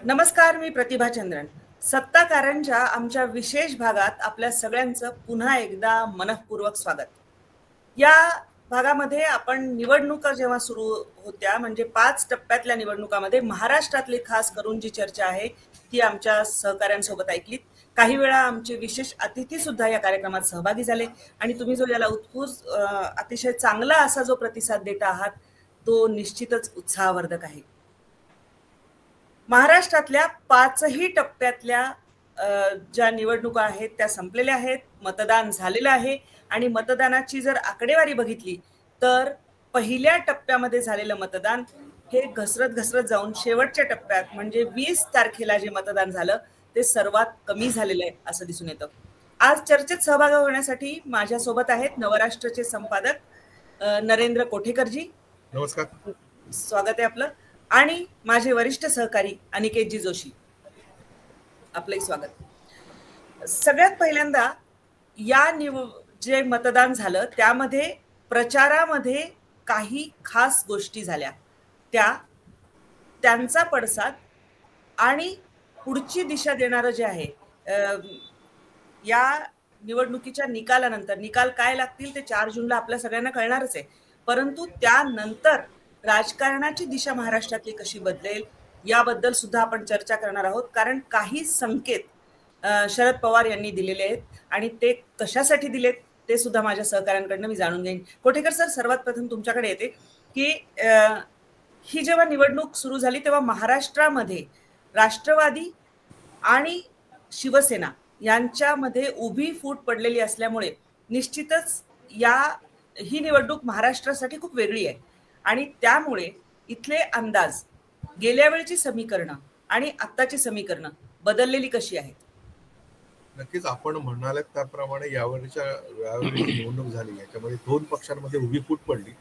नमस्कार, मी प्रतिभा चंद्रन. सत्ताकारांच्या आमच्या विशेष भागात आपल्या सगळ्यांचं पुन्हा एकदा मनःपूर्वक स्वागत. या भागामध्ये आपण निवडणुका जेव्हा सुरू होत्या, म्हणजे 5 टप्प्यातल्या निवडणुकामध्ये महाराष्ट्रातली खास करून जी चर्चा आहे ती आमच्या सहकाऱ्यांसोबत ऐकलीत. काही वेळा आमचे विशेष अतिथी सुद्धा या कार्यक्रमात सहभागी झाले आणि तुम्ही जो याला उत्स्फूर्त अतिशय चांगला असा जो प्रतिसाद देता आहात तो निश्चितच उत्साहवर्धक आहे. महाराष्ट्रातल्या 5ही टप्प्यातल्या ज्या निवडणुका आहेत त्या संपलेल्या आहेत, मतदान झालेलं आहे आणि मतदानाची जर आकडेवारी बघितली तर पहिल्या टप्प्यामध्ये झालेलं मतदान हे घसरत जाऊन शेवटच्या टप्प्यात म्हणजे 20 तारखेला जे मतदान झालं ते सर्वात कमी झालेलं आहे असं दिसून येतं. आज चर्चेत सहभागी होण्यासाठी माझ्यासोबत आहेत नवराष्ट्राचे संपादक नरेंद्र कोठेकरजी. नमस्कार, स्वागत आहे आपलं. आणि माझे वरिष्ठ सहकारी अनिकेतजी जोशी, आपलंही स्वागत. सगळ्यात पहिल्यांदा या जे मतदान झालं त्यामध्ये प्रचारामध्ये काही खास गोष्टी झाल्या, त्यांचा पडसाद आणि पुढची दिशा देणारं जे आहे या निवडणुकीच्या निकालानंतर, निकाल काय लागतील ते 4 जूनला आपल्या सगळ्यांना कळणारच आहे, परंतु त्यानंतर राजकारणाची दिशा महाराष्ट्रातली कशी बदलेल याबद्दल सुद्धा आपण चर्चा करणार आहोत. कारण काही संकेत शरद पवार यांनी दिलेले आहेत आणि ते कशासाठी दिलेत ते सुद्धा माझ्या सहकाऱ्यांकडनं मी जाणून घेईन. कोठेकर सर, सर्वात प्रथम तुमच्याकडे येते की ही जेव्हा निवडणूक सुरू झाली तेव्हा महाराष्ट्रामध्ये राष्ट्रवादी आणि शिवसेना यांच्यामध्ये उभी फूट पडलेली असल्यामुळे निश्चितच ही निवडणूक महाराष्ट्रासाठी खूप वेगळी आहे आणि त्यामुळे इथले अंदाज, गेल्या वेळची समीकरणं आणि आत्ताची समीकरणं बदललेली कशी आहेत? नक्कीच आपण म्हणालात त्याप्रमाणे यावेळी निवडणूक झाली याच्यामध्ये 2 पक्षांमध्ये उभी फूट पडली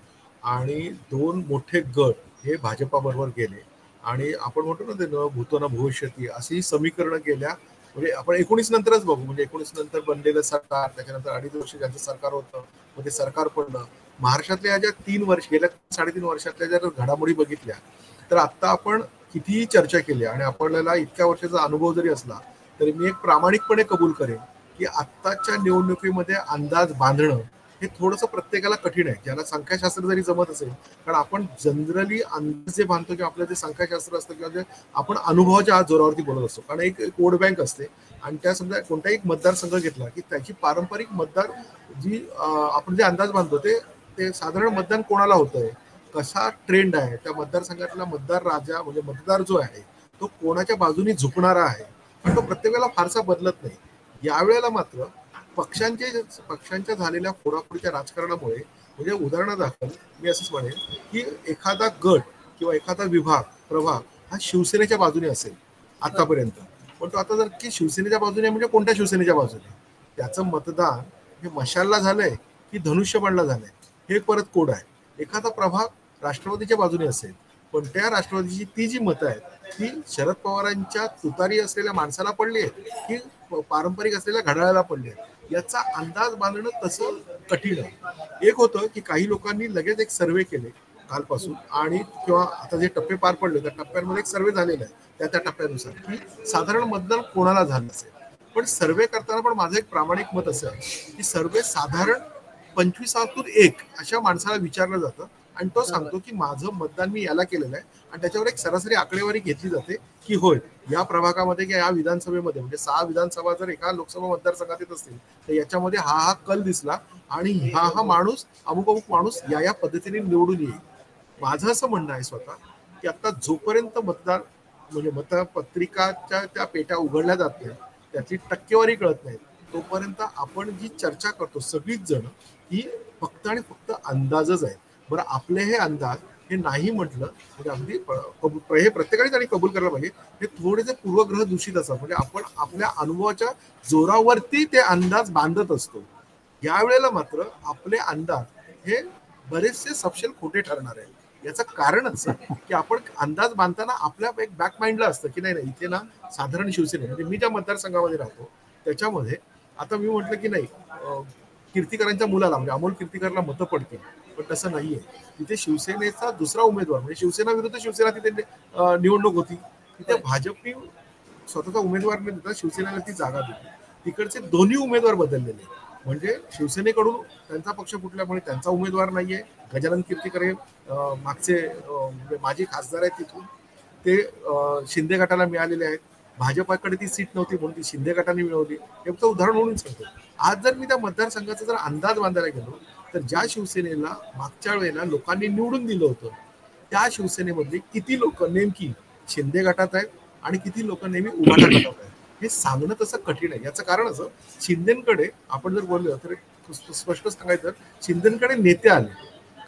आणि 2 मोठे गट हे भाजपाबरोबर गेले आणि आपण म्हणतो ना ते न भूतो न भविष्यती अशी समीकरणं केल्या. म्हणजे आपण 19 नंतरच बघू, म्हणजे 19 नंतर बनलेलं सरकार, त्याच्यानंतर 2.5 वर्ष ज्यांचं सरकार होतं मग ते सरकार पडलं. महाराष्ट्रातल्या ज्या 3 वर्ष, गेल्या 3.5 वर्षातल्या जर घडामोडी बघितल्या तर आता आपण कितीही चर्चा केली आणि आपल्याला इतक्या वर्षाचा अनुभव जरी असला तरी मी एक प्रामाणिकपणे कबूल करेन की आत्ताच्या निवडणुकीमध्ये अंदाज बांधणं हे थोडंसं प्रत्येकाला कठीण आहे, ज्याला संख्याशास्त्र जरी जमत असेल. कारण आपण जनरली अंदाज जे बांधतो किंवा आपलं जे संख्याशास्त्र असतं किंवा जे आपण अनुभवाच्या जोरावरती बोलत असतो, कारण एक वोट बँक असते आणि त्या समजा कोणताही एक मतदारसंघ घेतला की त्याची पारंपरिक मतदार जी आपण जे अंदाज बांधतो ते साधारण मतदान कोणाला होतंय, कसा ट्रेंड आहे, त्या मतदारसंघातला मतदार राजा म्हणजे मतदार जो आहे तो कोणाच्या बाजूने झुकणारा आहे, पण तो प्रत्येक वेळेला फारसा बदलत नाही. यावेळेला मात्र पक्षांच्या झालेल्या फोडाफोडीच्या राजकारणामुळे, म्हणजे उदाहरणादाखल मी असंच म्हणेन की एखादा गट किंवा एखादा प्रभाग हा शिवसेनेच्या बाजूने असेल आतापर्यंत, पण तो आता जर की शिवसेनेच्या बाजूने म्हणजे कोणत्या शिवसेनेच्या बाजूने, त्याचं मतदान हे मशालला झालंय की धनुष्यबाणला झालंय हे परत कोड आहे. एखादा प्रभाग राष्ट्रवादीच्या बाजूने असेल पण त्या राष्ट्रवादीची ती जी मतं आहेत ती शरद पवारांच्या तुतारी असलेल्या माणसाला पडली आहेत की पारंपरिक असलेल्या घड्याळाला पडली आहेत, याचा अंदाज बांधणं तसं कठीण आहे. एक होतं की काही लोकांनी लगेच एक सर्वे केले कालपासून आणि किंवा आता जे टप्पे पार पडले त्या टप्प्यांमध्ये एक सर्वे झालेला आहे त्या टप्प्यानुसार की साधारण मतदान कोणाला झालं असेल. पण सर्वे करताना पण माझं एक प्रामाणिक मत असं आहे की सर्वे साधारण 25तून 1 अशा माणसाला विचारलं जातं आणि तो सांगतो की माझं मतदान मी याला केलेलं आहे आणि त्याच्यावर एक सरासरी आकडेवारी घेतली जाते की होय या प्रभागामध्ये किंवा या विधानसभेमध्ये, म्हणजे 6 विधानसभा जर एका लोकसभा मतदारसंघात येत असतील तर याच्यामध्ये हा कल दिसला आणि हा माणूस अमुक माणूस या पद्धतीने निवडून येईल. माझं असं म्हणणं आहे स्वतः की आता जोपर्यंत मतदार म्हणजे मतपत्रिकाच्या त्या पेट्या उघडल्या जात नाही, त्याची टक्केवारी कळत नाही, तोपर्यंत आपण जी चर्चा करतो सगळीच जण ही फक्त आणि फक्त अंदाजच आहे. बरं, आपले हे अंदाज हे नाही म्हटलं म्हणजे अगदी हे प्रत्येकाने त्यांनी कबूल करायला पाहिजे, हे थोडेसे पूर्वग्रह दूषित असतात. म्हणजे आपण आपल्या अनुभवाच्या जोरावरती ते अंदाज बांधत असतो. यावेळेला मात्र आपले अंदाज हे बरेचसे सपशेल खोटे ठरणार आहे. याचं कारण असं की आपण अंदाज बांधताना आपल्या एक बॅक माइंडला असतं की नाही इथे ना साधारण शिवसेना, म्हणजे मी ज्या मतदारसंघामध्ये राहतो त्याच्यामध्ये आता मी म्हटलं की नाही कीर्तिकरांच्या मुलाला म्हणजे अमोल कीर्तिकरला मतं पडतील, पण तसं नाहीये. तिथे शिवसेनेचा दुसरा उमेदवार म्हणजे शिवसेना विरुद्ध शिवसेना तिथे निवडणूक होती, तिथे भाजपने स्वतःचा उमेदवार न देता शिवसेनेला ती जागा दिली. तिकडचे दोन्ही उमेदवार बदललेले, म्हणजे शिवसेनेकडून त्यांचा पक्ष फुटल्यामुळे त्यांचा उमेदवार नाहीये. गजानन कीर्तीकर हे मागचे माजी खासदार आहेत तिथून, ते शिंदे गटाला मिळालेले आहेत. भाजपाकडे ती सीट नव्हती म्हणून ती शिंदे गटाने मिळवली. हे फक्त उदाहरण म्हणून सांगतो. आज जर मी त्या मतदारसंघाचा जर अंदाज बांधायला गेलो तर ज्या शिवसेनेला मागच्या वेळेला लोकांनी निवडून दिलं होतं त्या शिवसेनेमधली किती लोक नेमकी शिंदे गटात आहेत आणि किती लोक नेहमी उभाटा गटात आहेत हे सांगणं तसं कठीण आहे. याचं कारण असं, शिंदेकडे आपण जर बोललो तर स्पष्ट सांगायचं, शिंदेकडे नेते आले,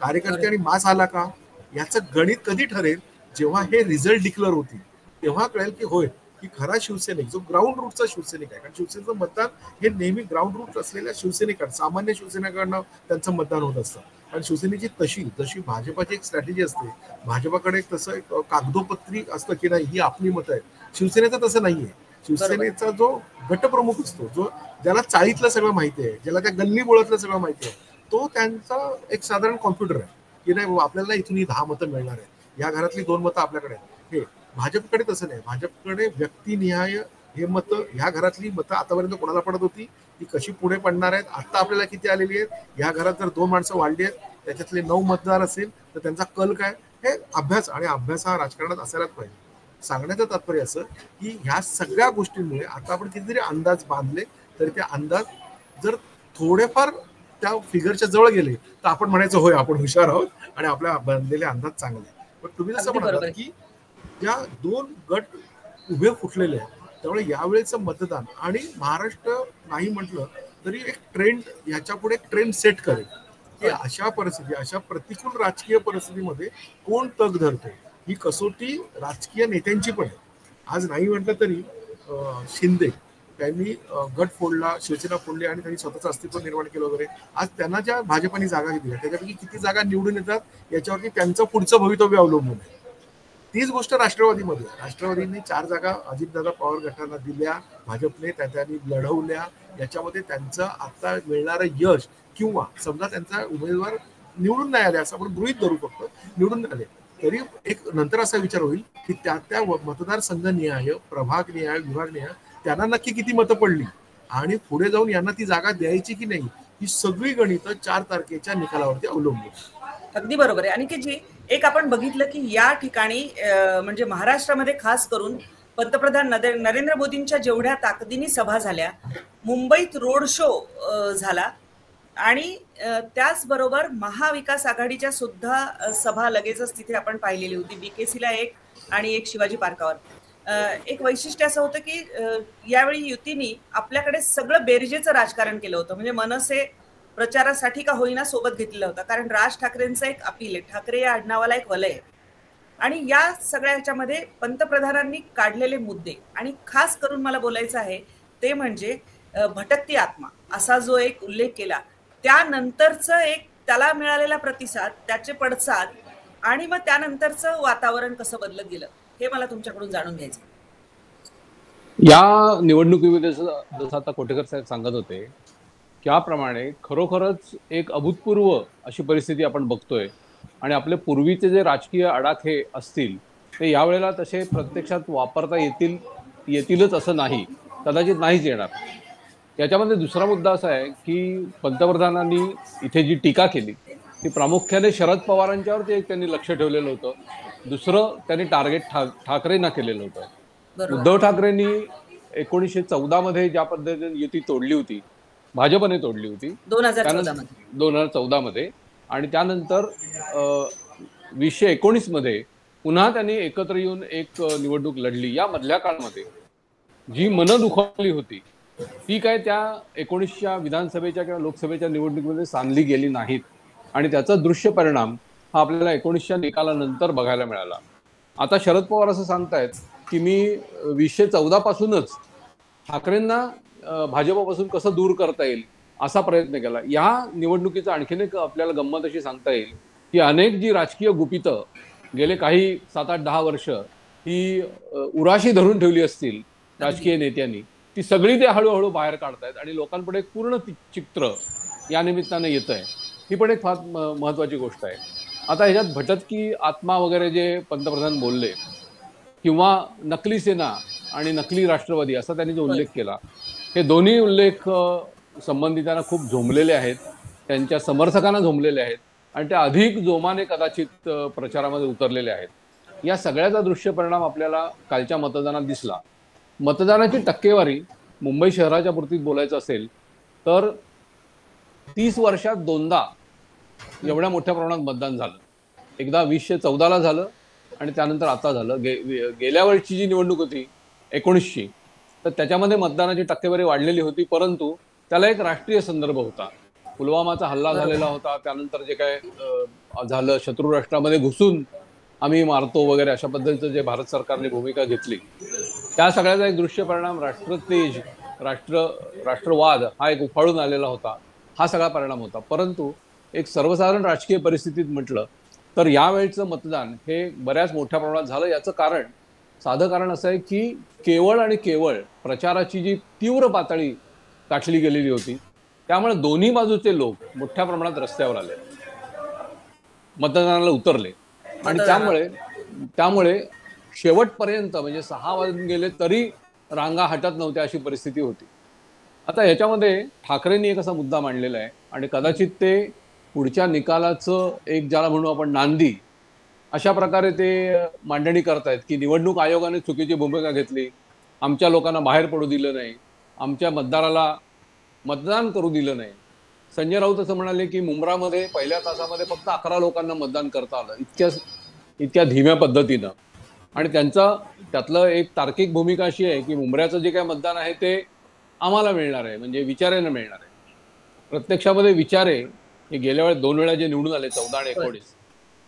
कार्यकर्ते आणि मास आला का, याचं गणित कधी ठरेल जेव्हा हे रिझल्ट डिक्लेअर होतील. तेव्हा कळेल की होय की खरा शिवसैनिक जो ग्राउंड रूटचा शिवसैनिक आहे. कारण शिवसेनेचं मतदान हे नेहमी ग्राउंड रूट असलेल्या शिवसैनिकांना, सामान्य शिवसेनेकडनं त्यांचं मतदान होत असतं. आणि शिवसेनेची जशी भाजपाची एक स्ट्रॅटेजी असते, भाजपाकडे तसं एक कागदोपत्री असतं की नाही ही आपली मतं आहे, शिवसेनेचं तसं नाहीये. शिवसेनेचा जो गटप्रमुख असतो, जो ज्याला चाळीतलं सगळं माहिती आहे, ज्याला त्या गल्ली बोळातलं सगळं माहिती आहे, तो त्यांचा एक साधारण कॉम्प्युटर आहे की नाही आपल्याला इथून ही 10 मतं मिळणार आहेत, या घरातली 2 मतं आपल्याकडे आहेत. हे भाजपकडे तसं नाही. भाजपकडे व्यक्तिनिहाय हे मतं, ह्या घरातली मतं आतापर्यंत कोणाला पडत होती, ती कशी पुढे पडणार आहेत, आता आपल्याला किती आलेली आहेत, ह्या घरात जर 2 माणसं वाढली आहेत त्याच्यातले 9 मतदार असेल तर त्यांचा कल काय, हे अभ्यास. आणि अभ्यास हा राजकारणात असायलाच पाहिजे. सांगण्याचं तात्पर्य असं की ह्या सगळ्या गोष्टींमुळे आता आपण कितीतरी अंदाज बांधले तरी ते अंदाज जर थोडेफार त्या फिगरच्या जवळ गेले तर आपण म्हणायचं होय आपण हुशार आहोत आणि आपल्या बांधलेले अंदाज चांगले. पण तुम्ही जसं म्हणालात की या 2 गट उभे फुटलेले आहेत, त्यामुळे यावेळेचं मतदान आणि महाराष्ट्र नाही म्हटलं तरी एक ट्रेंड, याच्या पुढे एक ट्रेंड सेट करेल की अशा परिस्थिती, अशा प्रतिकूल राजकीय परिस्थितीमध्ये कोण तग धरतो. ही कसोटी राजकीय नेत्यांची पण आहे. आज नाही म्हटलं तरी शिंदे त्यांनी गट फोडला, शिवसेना फोडली आणि त्यांनी स्वतःचं अस्तित्व निर्माण केलं वगैरे. आज त्यांना ज्या भाजपाने जागा दिल्या त्याच्यापैकी किती जागा निवडून येतात याच्यावरती त्यांचं पुढचं भवितव्य अवलंबून आहे. तीच गोष्ट राष्ट्रवादीमध्ये, राष्ट्रवादीने 4 जागा अजितदादा पवार गटाला दिल्या, भाजपने त्यांनी लढवल्या. याच्यामध्ये त्यांचं आता मिळणारं यश किंवा समजा त्यांचा उमेदवार निवडून नाही आले असं आपण गृहीत धरू, फक्त निवडून नाही आले तरी एक नंतर असा विचार होईल की त्या मतदारसंघ निहाय, प्रभाग निहाय, विभाग निहाय त्यांना नक्की किती मतं पडली आणि पुढे जाऊन यांना ती जागा द्यायची की नाही, ही सगळी गणितं 4 तारखेच्या निकालावरती अवलंबून. अगदी बरोबर आहे. आणि की जी एक आपण बघितलं की या ठिकाणी म्हणजे महाराष्ट्रामध्ये खास करून पंतप्रधान नरेंद्र मोदींच्या जेवढ्या ताकदीने सभा झाल्या, मुंबईत रोड शो झाला आणि त्याचबरोबर महाविकास आघाडीच्या सुद्धा सभा लगेचच तिथे आपण पाहिलेली होती. बीकेसीला एक आणि एक शिवाजी पार्कावर. एक वैशिष्ट्य असं होतं की यावेळी युतीने आपल्याकडे सगळं बेरजेचं राजकारण केलं होतं. म्हणजे मनसे प्रचारासाठी का होईना सोबत घेतलेला होता, कारण राज ठाकरेंचं एक अपील आहे, ठाकरे या आडनावाला एक वलय आहे. आणि या सगळ्या ह्याच्यामध्ये पंतप्रधानांनी काढलेले मुद्दे आणि खास करून मला बोलायचं आहे ते म्हणजे भटकती आत्मा असा जो एक उल्लेख केला, त्यानंतरचं एक त्याला मिळालेला प्रतिसाद, त्याचे पडसाद आणि मग त्यानंतरचं वातावरण कसं बदलत गेलं हे मला तुमच्याकडून जाणून घ्यायचं. या निवडणुकीमध्ये जसं आता कोटेकर साहेब सांगत होते त्याप्रमाणे खरोखरच एक अभूतपूर्व अशी परिस्थिती आपण बघतोय. आणि आपले पूर्वीचे जे राजकीय आडाखे असतील ते यावेळेला तसे प्रत्यक्षात वापरता येतीलच असं नाही, कदाचित नाहीच येणार. याच्यामध्ये दुसरा मुद्दा असा आहे की पंतप्रधानांनी इथे जी टीका केली ती प्रामुख्याने शरद पवारांच्यावर त्यांनी लक्ष ठेवलेलं होतं. दुसरं त्यांनी टार्गेट ठाकरेंना केलेलं होतं. उद्धव ठाकरेंनी 1914 मध्ये ज्या पद्धतीने युती तोडली होती, भाजपने तोडली होती 2014 मध्ये, आणि त्यानंतर 2019 मध्ये पुन्हा त्यांनी एकत्र येऊन एक निवडणूक लढली. या मधल्या काळामध्ये जी मनं दुखावली होती ती काय त्या 19च्या विधानसभेच्या किंवा लोकसभेच्या निवडणुकीमध्ये सांधली गेली नाहीत. आणि त्याचा दृश्य परिणाम हा आपल्याला 19च्या निकालानंतर बघायला मिळाला. आता शरद पवार असं सांगतायत की मी 2014 पासूनच ठाकरेंना भाजपापासून कसं दूर करता येईल असा प्रयत्न केला. या निवडणुकीचा आणखीन एक आपल्याला गंमत अशी सांगता येईल की अनेक जी राजकीय गुपितं गेले काही 7-8-10 वर्ष ही उराशी धरून ठेवली असतील राजकीय नेत्यांनी, ती सगळी ते हळूहळू बाहेर काढतायत आणि लोकांपुढे एक पूर्ण चित्र या निमित्तानं येत आहे. ही पण एक फार महत्वाची गोष्ट आहे. आता ह्याच्यात भटकती आत्मा वगैरे जे पंतप्रधान बोलले किंवा नकली सेना आणि नकली राष्ट्रवादी असा त्यांनी जो उल्लेख केला, हे दोन्ही उल्लेख संबंधितांना खूप झोंबलेले आहेत, त्यांच्या समर्थकांना झोंबलेले आहेत आणि ते अधिक जोमाने कदाचित प्रचारामध्ये उतरलेले आहेत. या सगळ्याचा दृश्य परिणाम आपल्याला कालच्या मतदानात दिसला. मतदानाची टक्केवारी मुंबई शहराच्या पुरतीत बोलायचं असेल तर 30 वर्षात दोनदा एवढ्या मोठ्या प्रमाणात मतदान झालं. एकदा 2014ला झालं आणि त्यानंतर आता झालं. गेल्या वर्षी जी निवडणूक होती 19ची, तर त्याच्यामध्ये मतदानाची टक्केवारी वाढलेली होती, परंतु त्याला एक राष्ट्रीय संदर्भ होता. पुलवामाचा हल्ला झालेला होता, त्यानंतर जे काय झालं, शत्रू राष्ट्रामध्ये घुसून आम्ही मारतो वगैरे अशा पद्धतीचं जे भारत सरकारने भूमिका घेतली, त्या सगळ्याचा एक दृश्य परिणाम राष्ट्रतेज, राष्ट्रवाद हा एक उफाळून आलेला होता. हा सगळा परिणाम होता. परंतु एक सर्वसाधारण राजकीय परिस्थितीत म्हटलं तर यावेळचं मतदान हे बऱ्याच मोठ्या प्रमाणात झालं. याचं कारण, साधं कारण असं आहे की केवळ आणि केवळ प्रचाराची जी तीव्र पातळी गाठली गेलेली होती, त्यामुळे दोन्ही बाजूचे लोक मोठ्या प्रमाणात रस्त्यावर आले, मतदानाला उतरले आणि त्यामुळे शेवटपर्यंत म्हणजे 6 वाजून गेले तरी रांगा हटत नव्हत्या अशी परिस्थिती होती. आता ह्याच्यामध्ये ठाकरेंनी एक असा मुद्दा मांडलेला आहे आणि कदाचित ते पुढच्या निकालाचं एक, ज्याला म्हणू आपण नांदी, अशा प्रकारे ते मांडणी करतायत की निवडणूक आयोगाने चुकीची भूमिका घेतली, आमच्या लोकांना बाहेर पडू दिलं नाही, आमच्या मतदाराला मतदान करू दिलं नाही. संजय राऊत असं म्हणाले की मुंब्रामध्ये पहिल्या तासामध्ये फक्त 11 लोकांना मतदान करता आलं, इतक्या धीम्या पद्धतीनं. आणि त्यातलं एक तार्किक भूमिका अशी आहे की मुंब्र्याचं जे काय मतदान आहे ते आम्हाला मिळणार आहे, म्हणजे विचारेनं मिळणार आहे. प्रत्यक्षामध्ये विचारे हे गेल्या वेळेस 2 वेळा जे निवडून आले, 14 आणि 19,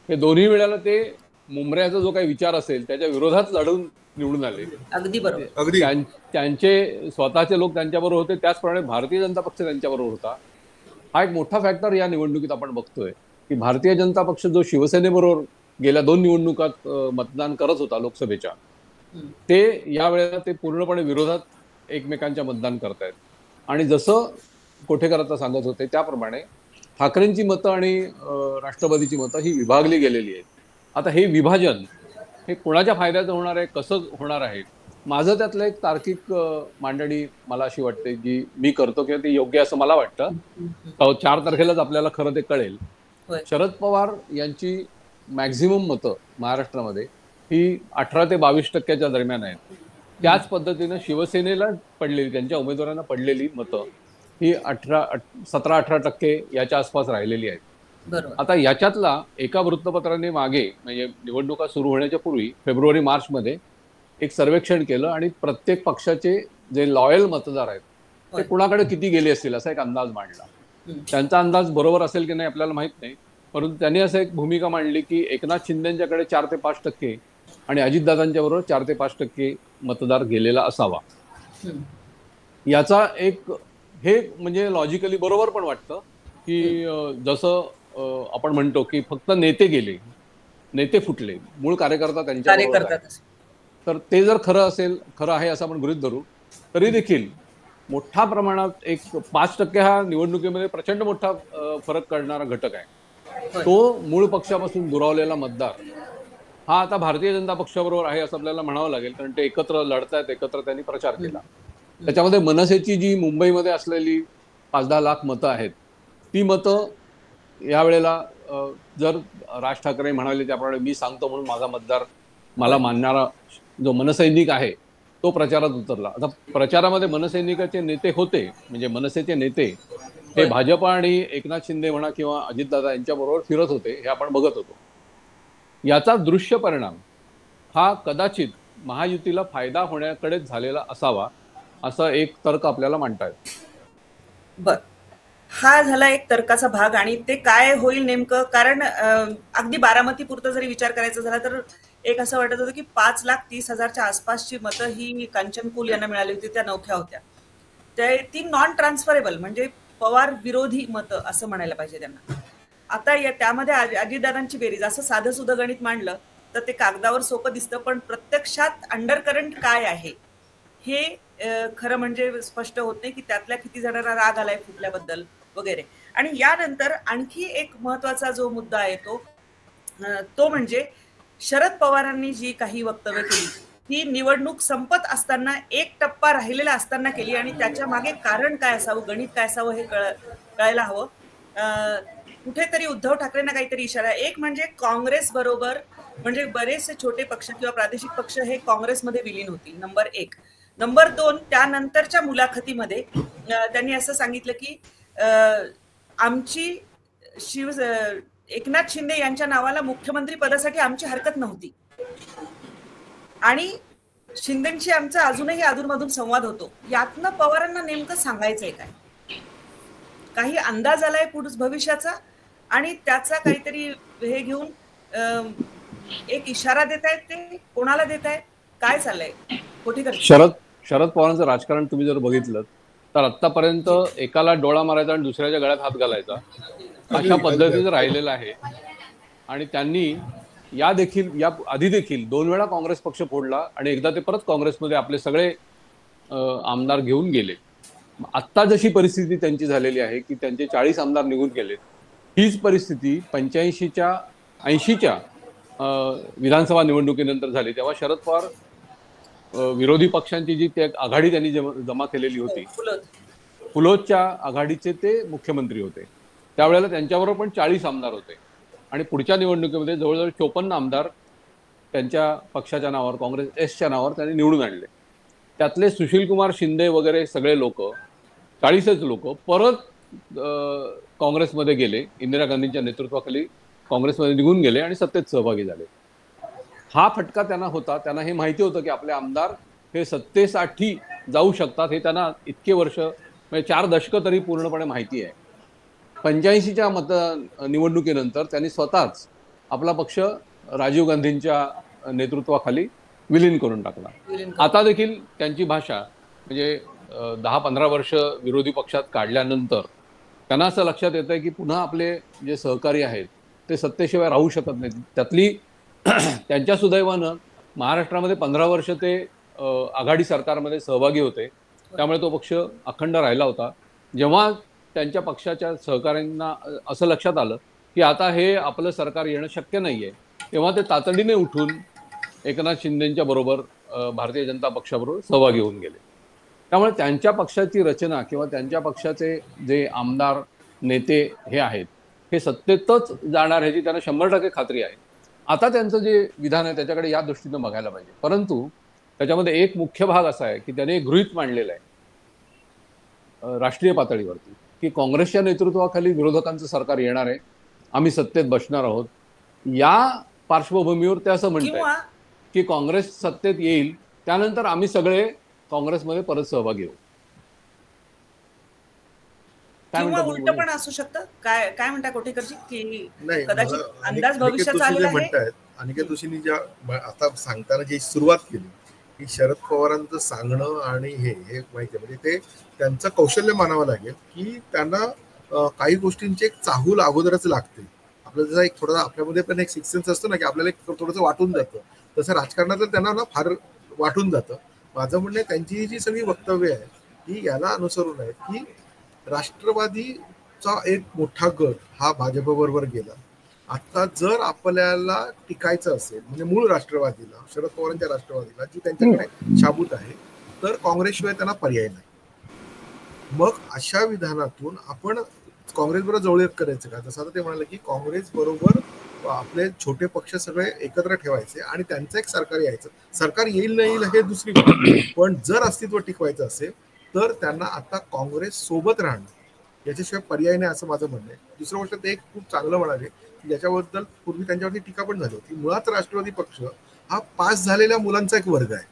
हे दोन्ही वेळेला ते मुंब्र्याचा जो काही विचार असेल त्याच्या विरोधात लढून निवडून आले. अगदी बरोबर. त्यांचे स्वतःचे लोक त्यांच्याबरोबर होते, त्याचप्रमाणे भारतीय जनता पक्ष त्यांच्याबरोबर होता. हा एक मोठा फॅक्टर या निवडणुकीत आपण बघतोय की भारतीय जनता पक्ष जो शिवसेनेबरोबर गेल्या 2 निवडणुकात मतदान करत होता लोकसभेच्या, ते यावेळेला ते पूर्णपणे विरोधात एकमेकांच्या मतदान करतायत. आणि जसं कोठेकर आता सांगत होते त्याप्रमाणे ठाकरेंची मतं आणि राष्ट्रवादीची मतं ही विभागली गेलेली आहेत. आता हे विभाजन हे कोणाच्या फायद्याचं होणार आहे, कसं होणार आहे, माझं त्यातलं एक तार्किक मांडणी मला अशी वाटते जी मी करतो किंवा ती योग्य असं मला वाटतं. 4 तारखेलाच आपल्याला खरं ते कळेल. शरद पवार यांची मॅक्झिमम मतं महाराष्ट्रामध्ये ही 18 ते 22% दरम्यान आहेत. त्याच पद्धतीनं शिवसेनेला पडलेली, त्यांच्या उमेदवारांना पडलेली मतं ही 17-18% याच्या आसपास राहिलेली आहेत. आता याच्यातला एका वृत्तपत्राने मागे, म्हणजे निवडणुका सुरू होण्याच्या पूर्वी फेब्रुवारी-मार्चमध्ये एक सर्वेक्षण केलं आणि प्रत्येक पक्षाचे जे लॉयल मतदार आहेत ते कुणाकडे किती गेले असतील असा एक अंदाज मांडला. त्यांचा अंदाज बरोबर असेल की नाही आपल्याला माहित नाही, परंतु त्यांनी असं एक भूमिका मांडली की एकनाथ शिंदेच्याकडे 4 ते 5% आणि अजितदादांच्या बरोबर 4 ते 5% मतदार गेलेला असावा. याचा एक हे म्हणजे लॉजिकली बरोबर पण वाटतं की जसं आपण म्हणतो की फक्त नेते गेले, नेते फुटले, मूळ कार्यकर्ता त्यांच्या, तर ते जर खरं आहे असं आपण गृहीत धरू, तरी देखील मोठ्या प्रमाणात एक 5% हा निवडणुकीमध्ये प्रचंड मोठा फरक करणारा घटक आहे. तो मूळ पक्षापासून दुरावलेला मतदार हा आता भारतीय जनता पक्षाबरोबर आहे असं आपल्याला म्हणावं लागेल, कारण ते एकत्र लढतायत, एकत्र त्यांनी प्रचार केला. त्याच्यामध्ये मनसेची जी मुंबईमध्ये असलेली 5-10 लाख मतं आहेत, ती मतं यावेळेला जर राज ठाकरे म्हणाले त्याप्रमाणे मी सांगतो म्हणून माझा मतदार मला मानणारा जो मनसैनिक आहे तो प्रचारात उतरला. आता प्रचारामध्ये मनसैनिकाचे नेते होते, म्हणजे मनसेचे नेते हे भाजप आणि एकनाथ शिंदे म्हणा किंवा अजितदादा यांच्याबरोबर फिरत होते, हे आपण बघत होतो. याचा दृश्य परिणाम हा कदाचित महायुतीला फायदा होण्याकडेच झालेला असावा असा एक तर्क आपल्याला मांडता येतो. बरं, हा झाला एक तर्काचा भाग. आणि ते काय होईल नेमकं, कारण अगदी बारामती पुरतं जरी विचार करायचा झाला तर एक असं वाटत होतं की 5,30,000च्या आसपासची मतं ही कांचन कुल यांना मिळाली होती, त्या नवख्या होत्या. ती नॉन ट्रान्सफरेबल म्हणजे पवार विरोधी मतं असं म्हणायला पाहिजे त्यांना. आता त्यामध्ये अजितदादांची बेरीज, असं साधं सुधं गणित मांडलं तर ते कागदावर सोपं दिसतं, पण प्रत्यक्षात अंडरकरंट काय आहे हे खरं म्हणजे स्पष्ट होत नाही की त्यातल्या किती जणांना राग आलाय फुटल्याबद्दल वगैरे. आणि यानंतर आणखी एक महत्वाचा जो मुद्दा आहे तो म्हणजे शरद पवारांनी जी काही वक्तव्य केली ही निवडणूक संपत असताना एक टप्पा राहिलेला असताना केली आणि त्याच्या मागे कारण काय असावं, गणित काय असावं हे कळायला हवं. कुठेतरी उद्धव ठाकरेंना काहीतरी इशारा. एक म्हणजे काँग्रेस बरोबर, म्हणजे बरेचसे छोटे पक्ष किंवा प्रादेशिक पक्ष हे काँग्रेसमध्ये विलीन होतील, नंबर 1. नंबर 2, त्यानंतरच्या मुलाखतीमध्ये त्यांनी असं सांगितलं की आमची एकनाथ शिंदे यांच्या नावाला मुख्यमंत्री पदासाठी आमची हरकत नव्हती आणि शिंदेशी आमचा अजूनही अधूनमधून संवाद होतो. यातनं पवारांना नेमकं सांगायचंय काय? काही अंदाज आलाय भविष्याचा आणि त्याचा काहीतरी हे घेऊन एक इशारा देत आहेत, ते कोणाला देत आहेत, काय चाललंय? कोठीकर शरद पवारांचं राजकारण तुम्ही जर बघितलं तर आतापर्यंत एकाला डोळा मारायचा आणि दुसऱ्याच्या गळ्यात हात घालायचा अशा पद्धतीचं राहिलेलं आहे. आणि त्यांनी या आधी देखील 2 वेळा काँग्रेस पक्ष फोडला आणि एकदा ते परत काँग्रेसमध्ये आपले सगळे आमदार घेऊन गेले. आत्ता जशी परिस्थिती त्यांची झालेली आहे की त्यांचे 40 आमदार निघून गेले, हीच परिस्थिती 85च्या 80च्या विधानसभा निवडणुकीनंतर झाली. तेव्हा शरद पवार विरोधी पक्षांची जी आघाडी त्यांनी जमा केलेली होती, फुलोदच्या आघाडीचे ते मुख्यमंत्री होते. त्यावेळेला त्यांच्याबरोबर पण 40 आमदार होते आणि पुढच्या निवडणुकीमध्ये जवळजवळ 54 आमदार त्यांच्या पक्षाच्या नावावर, काँग्रेस एसच्या नावावर त्यांनी निवडून आणले. त्यातले सुशीलकुमार शिंदे वगैरे सगळे लोक, 40च लोक परत काँग्रेसमध्ये गेले, इंदिरा गांधींच्या नेतृत्वाखाली काँग्रेसमध्ये निघून गेले आणि सत्तेत सहभागी झाले. हा फटका त्यांना होता. त्यांना हे माहिती होतं की आपले आमदार हे सत्तेसाठी जाऊ शकतात, हे त्यांना इतके वर्ष म्हणजे 4 दशकं तरी पूर्णपणे माहिती आहे. 85च्या निवडणुकीनंतर त्यांनी स्वतःच आपला पक्ष राजीव गांधींच्या नेतृत्वाखाली विलीन करून टाकला. आता देखील त्यांची भाषा म्हणजे 10-15 वर्ष विरोधी पक्षात काढल्यानंतर त्यांना असं लक्षात येतं आहे की पुन्हा आपले जे सहकारी आहेत ते सत्तेशिवाय राहू शकत नाहीत. त्यातली त्यांच्या सुदैवानं महाराष्ट्रामध्ये 15 वर्ष ते आघाडी सरकारमध्ये सहभागी होते, त्यामुळे तो पक्ष अखंड राहिला होता. जेव्हा त्यांच्या पक्षाच्या सहकाऱ्यांना असं लक्षात आलं की आता हे आपलं सरकार येणं शक्य नाहीये, तेव्हा ते तातडीने उठून एकनाथ शिंदेच्या बरोबर भारतीय जनता पक्षाबरोबर सहभागी होऊन गेले. त्यामुळे त्यांच्या पक्षाची रचना किंवा त्यांच्या पक्षाचे जे आमदार नेते हे आहेत हे सत्तेतच जाणार ह्याची त्यांना 100% खात्री आहे. आता त्यांचं जे विधान आहे त्याच्याकडे या दृष्टीनं बघायला पाहिजे. परंतु त्याच्यामध्ये एक मुख्य भाग असा आहे की त्याने गृहीत मांडलेला आहे राष्ट्रीय पातळीवरती की काँग्रेसच्या नेतृत्वाखाली विरोधकांचं सरकार येणार आहे, आम्ही सत्तेत बसणार आहोत. या पार्श्वभूमीवर ते असं म्हणतात की काँग्रेस सत्तेत येईल त्यानंतर आम्ही सगळे काँग्रेसमध्ये परत सहभागी होऊ. किंवा उलट पण असू शकतं. काय म्हणता कोठेकरजी की कदाचित अंदाज भविष्याचा आलेला आहे. अनिकेत जोशींनी ज्या आता सांगताना जी सुरुवात केली की शरद पवारांचं सांगणं आणि हे माहिती आहे, म्हणजे ते त्यांचं कौशल्य मानावं लागेल की त्यांना काही गोष्टींची एक चाहूल अगोदरच लागते. आपलं जसं एक थोडा आपल्यामध्ये पण एक सिक्स सेन्स असतो ना की आपल्याला एक थोडंसं वाटून जातं, तसं राजकारणाचं त्यांना ना फार वाटून जातं. माझं म्हणणं त्यांची जी सगळी वक्तव्य आहे ती याला अनुसरून आहे की राष्ट्रवादीचा एक मोठा गट हा भाजपबरोबर गेला. आता जर आपल्याला टिकायचं असेल म्हणजे मूळ राष्ट्रवादीला, शरद पवारांच्या राष्ट्रवादीला जी त्यांच्याकडे शाबूत आहे, तर काँग्रेसशिवाय त्यांना पर्याय नाही. मग अशा विधानातून आपण काँग्रेसबरोबर जवळीक करायचं का? जसं आता ते म्हणाले की काँग्रेस बरोबर आपले छोटे पक्ष सगळे एकत्र ठेवायचे आणि त्यांचं एक सरकार यायचं. सरकार येईल नाही येईल हे दुसरी गोष्ट, पण जर अस्तित्व टिकवायचं असेल तर त्यांना आता काँग्रेस सोबत राहणं याच्याशिवाय पर्याय नाही असं माझं म्हणणं आहे. दुसरं गोष्ट ते एक खूप चांगलं म्हणाले की ज्याच्याबद्दल पूर्वी त्यांच्यावरती टीका पण झाली होती. मुळात राष्ट्रवादी पक्ष हा पास झालेल्या मुलांचा एक वर्ग आहे,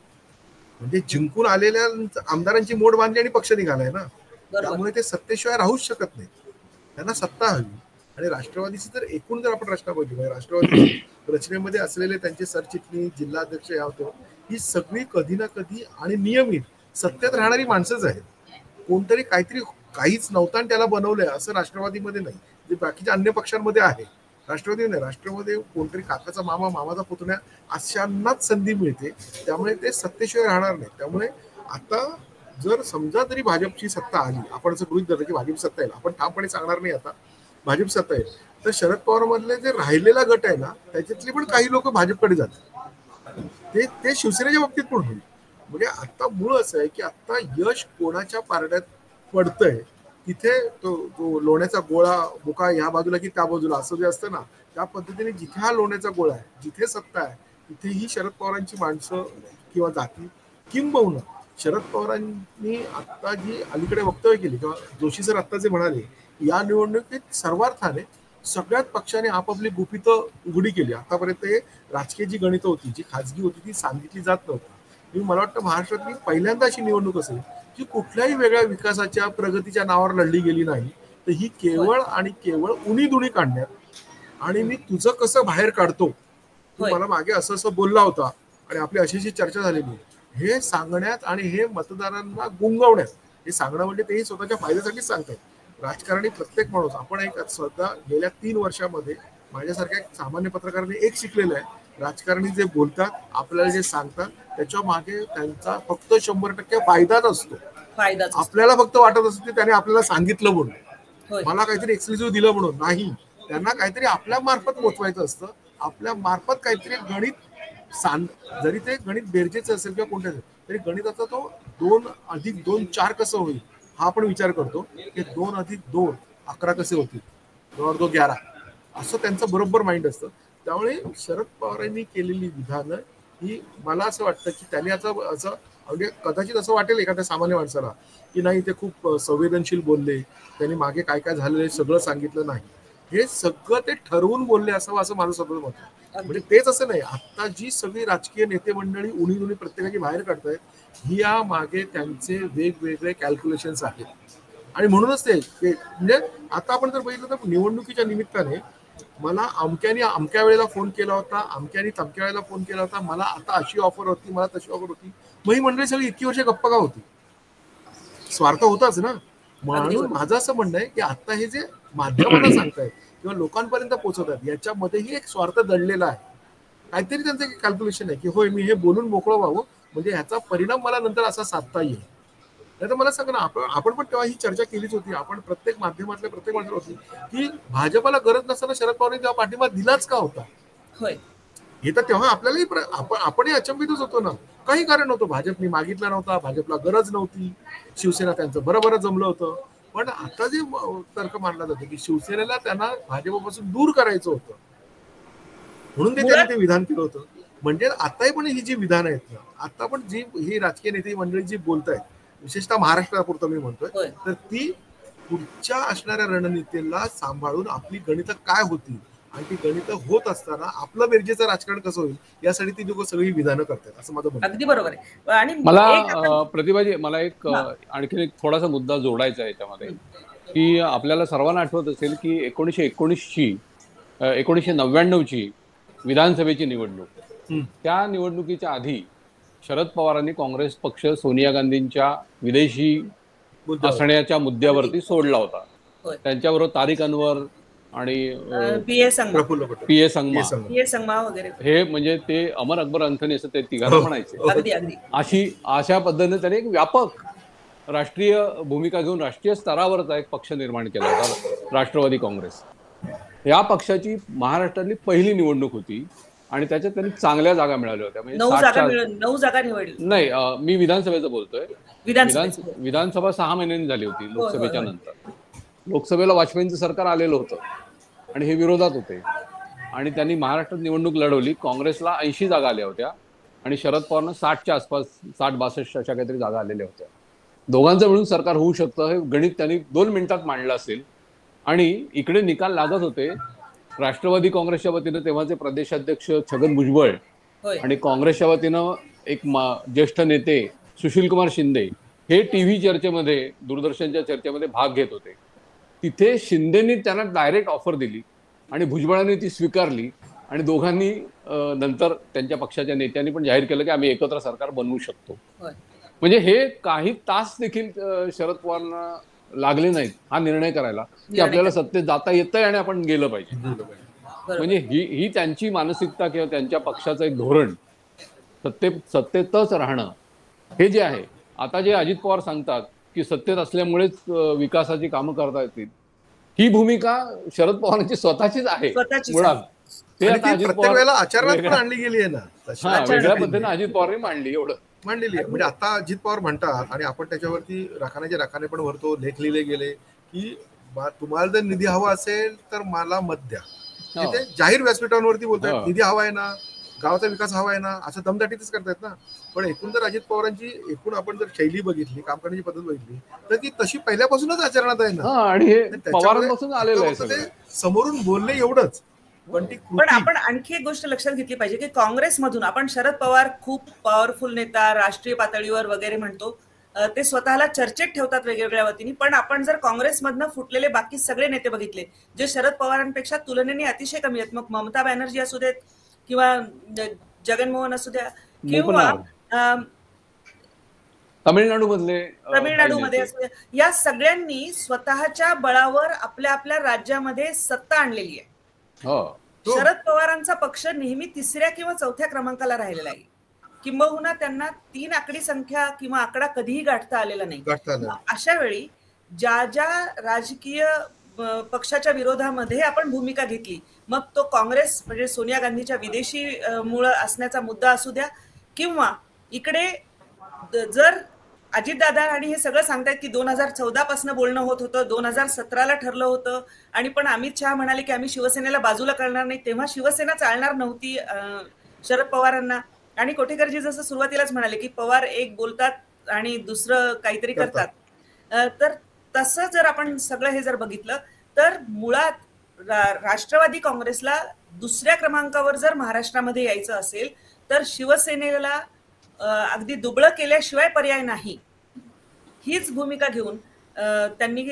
म्हणजे जिंकून आलेल्या आमदारांची मोड बांधली आणि पक्ष निघालाय ना, त्यामुळे ते सत्तेशिवाय राहूच शकत नाही. त्यांना सत्ता हवी. आणि राष्ट्रवादीची जर एकूण जर आपण रचना बघितली म्हणजे राष्ट्रवादी रचनेमध्ये असलेले त्यांचे सरचिटणीस, जिल्हाध्यक्ष यावतो, ही सगळी कधी ना कधी आणि नियमित सत्तेत राहणारी माणसंच आहेत. कोणतरी काहीतरी काहीच नव्हतं आणि त्याला बनवलंय असं राष्ट्रवादीमध्ये नाही, जे बाकीच्या अन्य पक्षांमध्ये आहे. राष्ट्रवादी नाही, राष्ट्रवादी कोणतरी काकाचा मामा, मामाचा पुतण्या अशांनाच संधी मिळते, त्यामुळे ते सत्तेशिवाय राहणार नाही. त्यामुळे आता जर समजा तरी भाजपची सत्ता आली, आपण असं गृहीत धरलं की भाजप सत्ता येईल, आपण ठामपणे सांगणार नाही आता भाजप सत्ता येईल, तर शरद पवार मधले जे राहिलेला गट आहे ना त्याच्यातली पण काही लोक भाजपकडे जातात. ते शिवसेनेच्या बाबतीत पण होईल. म्हणजे आता मूळ असं आहे की आता यश कोणाच्या पारड्यात पडतंय तिथे तो लोण्याचा गोळा बोका ह्या बाजूला की त्या बाजूला असं जे असतं ना, त्या पद्धतीने जिथे हा लोण्याचा गोळा आहे, जिथे सत्ता आहे, तिथेही शरद पवारांची माणसं किंवा जाती, किंबहुना शरद पवारांनी आता जी अलीकडे वक्तव्य केली किंवा जोशी सर आता जे म्हणाले, या निवडणुकीत सर्वार्थाने सगळ्याच पक्षाने आपापली गुपितं उघडी केली. आतापर्यंत हे राजकीय जी गणितं होती, जी खाजगी होती, ती सांगितली जात नव्हती. मला वाटतं महाराष्ट्रातली पहिल्यांदा अशी निवडणूक असेल की कुठल्याही वेगळ्या विकासाच्या प्रगतीच्या नावावर लढली गेली नाही, तर ही केवळ आणि केवळ उणी दुणी काढण्यात आणि मी तुझं कसं बाहेर काढतो, तू मला मागे असं असं बोलला होता आणि आपली अशी चर्चा झालेली, हे सांगण्यात आणि हे मतदारांना गुंगवण्यात, हे सांगणं म्हणजे तेही स्वतःच्या फायद्यासाठीच सांगतात. राजकारणी प्रत्येक माणूस, आपण एक स्वतः गेल्या 3 वर्षामध्ये माझ्यासारख्या सामान्य पत्रकारांनी एक शिकलेलं आहे, राजकारणी जे बोलतात, आपल्याला जे सांगतात, त्याच्या मागे त्यांचा फक्त 100% फायदाच असतो. आपल्याला फक्त वाटत असतं त्याने आपल्याला सांगितलं म्हणून, मला काहीतरी एक्सक्लुझिव्ह दिलं म्हणून नाही. त्यांना काहीतरी आपल्या मार्फत पोचवायचं असतं, आपल्या मार्फत काहीतरी गणित जरी ते गणित बेरजेचं असेल किंवा कोणत्या तरी गणिताचा तो 2 अधिक 2 4 कसं होईल हा आपण विचार करतो, की 2 अधिक 2 11 कसे होतील, 2 और 2 11 असं त्यांचं बरोबर माइंड असतं. त्यामुळे शरद पवारांनी केलेली विधानं ही मला असं वाटतं की त्यांनी असं म्हणजे कदाचित असं वाटेल एखाद्या सामान्य माणसाला की नाही ते खूप संवेदनशील बोलले, त्यांनी मागे काय काय झालेलं सगळं सांगितलं नाही, हे सगळं ते ठरवून बोलले असावं असं माझं स्वतःचं मत आहे. म्हणजे तेच असं नाही, आता जी सगळी राजकीय नेते मंडळी उणी उणी प्रत्येकाची बाहेर काढतायत, ही या मागे त्यांचे वेगवेगळे कॅल्क्युलेशन्स आहेत. आणि म्हणूनच ते म्हणजे आता आपण जर बघितलं तर निवडणुकीच्या निमित्ताने मला अमक्याने अमक्या वेळेला फोन केला होता, अमक्याने तमक्या वेळेला फोन केला होता, मला आता अशी ऑफर होती, मला तशी ऑफर होती, मग ही मंडळी सगळी इतकी वर्ष गप्पा का होती? स्वार्थ होताच ना. म्हणून माझं असं म्हणणं आहे की आता हे जे माध्यमांना सांगतायत किंवा लोकांपर्यंत पोहोचवतात, याच्यामध्येही एक स्वार्थ दडलेला आहे. काहीतरी त्यांचं कॅल्क्युलेशन आहे की होय मी हे बोलून मोकळं व्हावं, म्हणजे ह्याचा परिणाम मला नंतर असा साधता येईल. नाही तर मला सांगा ना, आपण पण तेव्हा ही चर्चा केलीच होती, आपण प्रत्येक माध्यमातल्या प्रत्येक माणसाला होती की भाजपला गरज नसताना शरद पवारांनी तेव्हा पाठिंबा दिलाच का होता. हे तर तेव्हा आपल्यालाही आपणही अचंबितच होतो ना, काही कारण नव्हतं, भाजपनी मागितला नव्हता, भाजपला गरज नव्हती, शिवसेना त्यांचं बरोबरच जमलं होतं. पण आता जे तर्क मांडला जातो की शिवसेनेला त्यांना भाजपपासून दूर करायचं होतं, म्हणून त्यांनी ते विधान केलं होतं. म्हणजे आताही पण ही जी विधान आहेत ना, आता पण जी ही राजकीय नेते मंडळी जी बोलतायत, विशेषतः महाराष्ट्रापुरतं मी म्हणतोय, तर ती पुढच्या असणाऱ्या रणनीतीला सांभाळून आपली गणितं काय होती आणि ती गणितं होत असताना आपलं मिरजेचं राजकारण कसं होईल यासाठी ती लोक सगळी विधानं करतात, असं माझं म्हणणं. अगदी बरोबर आहे. आणि मला प्रतिभाजी, मला एक आणखीन एक थोडासा मुद्दा जोडायचा आहे याच्यामध्ये, की आपल्याला सर्वांना आठवत असेल की 1999ची विधानसभेची निवडणूक, त्या निवडणुकीच्या आधी शरद पवारांनी काँग्रेस पक्ष सोनिया गांधींच्या विदेशी असण्याच्या मुद्द्यावरती सोडला होता. त्यांच्याबरोबर तारिक अनवर आणि पी ए संगमा वगैरे, हे म्हणजे ते अमर अकबर अंथनी असं ते तिघांना म्हणायचे. अशा पद्धतीने त्याने एक व्यापक राष्ट्रीय भूमिका घेऊन राष्ट्रीय स्तरावरचा एक पक्ष निर्माण केला होता, राष्ट्रवादी काँग्रेस. या पक्षाची महाराष्ट्रातली पहिली निवडणूक होती आणि त्याच्यात त्यांनी चांगल्या जागा मिळाल्या होत्या. म्हणजे 9 जागा निवडली. नाही, मी विधानसभेचं बोलतोय. विधानसभा 6 महिन्यांनी झाली होती लोकसभेच्या नंतर. लोकसभेला वाजपेयींचं सरकार आलेलं होतं आणि हे विरोधात होते आणि त्यांनी महाराष्ट्रात निवडणूक लढवली. काँग्रेसला 80 जागा आल्या होत्या आणि शरद पवारांना 60च्या आसपास, 60-62 अशा काहीतरी जागा आलेल्या होत्या. दोघांचं मिळून सरकार होऊ शकतं हे गणित त्यांनी 2 मिनिटात मांडलं असेल. आणि इकडे निकाल लागत होते. राष्ट्रवादी काँग्रेसच्या वतीनं तेव्हाचे प्रदेशाध्यक्ष छगन भुजबळ आणि काँग्रेसच्या वतीनं एक ज्येष्ठ नेते सुशीलकुमार शिंदे हे टीव्ही चर्चेमध्ये, दूरदर्शनच्या चर्चेमध्ये भाग घेत होते. तिथे शिंदेनी त्यांना डायरेक्ट ऑफर दिली आणि भुजबळांनी ती स्वीकारली आणि दोघांनी नंतर त्यांच्या पक्षाच्या नेत्यांनी पण जाहीर केलं की आम्ही एकत्र सरकार बनवू शकतो. म्हणजे हे काही तास देखील शरद पवारांना लागले नाहीत हा निर्णय करायला की आपल्याला सत्तेत जाता येतंय आणि आपण गेलं पाहिजे. म्हणजे ही त्यांची मानसिकता किंवा त्यांच्या पक्षाचं एक धोरण, सत्तेतच राहणं हे जे आहे. आता जे अजित पवार सांगतात की सत्तेत असल्यामुळेच विकासाची कामं करता येतील, ही भूमिका शरद पवारांची स्वतःचीच आहे मुळात. ते प्रत्येक वेळेला आचरणात पण आणली गेली आहे ना. वेगळ्या पद्धतीने अजित पवारने मांडलेली आहे. म्हणजे आता अजित पवार म्हणतात आणि आपण त्याच्यावरती राखाने पण भरतो, लेख लिहिले गेले की तुम्हाला जर निधी हवा असेल तर मला मत द्या. ते जाहीर व्यासपीठांवरती बोलतात निधी हवा आहे ना, गावाचा विकास हवा आहे ना, असं दमदाटीच करतायत ना. पण एकूण जर अजित पवारांची आपण जर शैली बघितली, काम करण्याची पद्धत बघितली तर ती तशी पहिल्यापासूनच आचरणात आहे ना. आणि ते समोरून बोलणे एवढंच. पण आपण आणखी एक गोष्ट लक्षात घेतली पाहिजे की काँग्रेसमधून आपण शरद पवार खूप पॉवरफुल नेता, राष्ट्रीय पातळीवर वगैरे म्हणतो, ते स्वतःला चर्चेत ठेवतात वेगवेगळ्या वतीने. पण आपण जर काँग्रेसमधनं फुटलेले बाकी सगळे नेते बघितले जे शरद पवारांपेक्षा तुलनेने अतिशय कमी आहेत, मग ममता बॅनर्जी असू देत किंवा जगनमोहन असू द्या किंवा तामिळनाडूमध्ये असू द्या, या सगळ्यांनी स्वतःच्या बळावर आपल्या आपल्या राज्यामध्ये सत्ता आणलेली आहे. शरद पवारांचा पक्ष नेहमी 3ऱ्या किंवा 4थ्या क्रमांकाला राहिलेला आहे. किंबहुना त्यांना 3 आकडी संख्या किंवा आकडा कधीही गाठता आलेला नाही. अशा वेळी ज्या ज्या राजकीय पक्षाच्या विरोधामध्ये आपण भूमिका घेतली, मग तो काँग्रेस म्हणजे सोनिया गांधीच्या विदेशी मूळ असण्याचा मुद्दा असू द्या किंवा इकडे जर अजितदादा आणि हे सगळं सांगतायत की 2014 पासून बोलणं होत होतं, 2017ला ठरलं होतं आणि पण अमित शहा म्हणाले की आम्ही शिवसेनेला बाजूला करणार नाही, तेव्हा शिवसेना चालणार नव्हती शरद पवारांना. आणि कोठेकरजी जसं सुरुवातीलाच म्हणाले की पवार एक बोलतात आणि दुसरं काहीतरी करतात. तर तसं जर आपण सगळं हे जर बघितलं तर मुळात राष्ट्रवादी काँग्रेसला 2ऱ्या क्रमांकावर जर महाराष्ट्रामध्ये यायचं असेल तर शिवसेनेला अगदी दुबळं केल्याशिवाय पर्याय नाही, हीच भूमिका घेऊन त्यांनी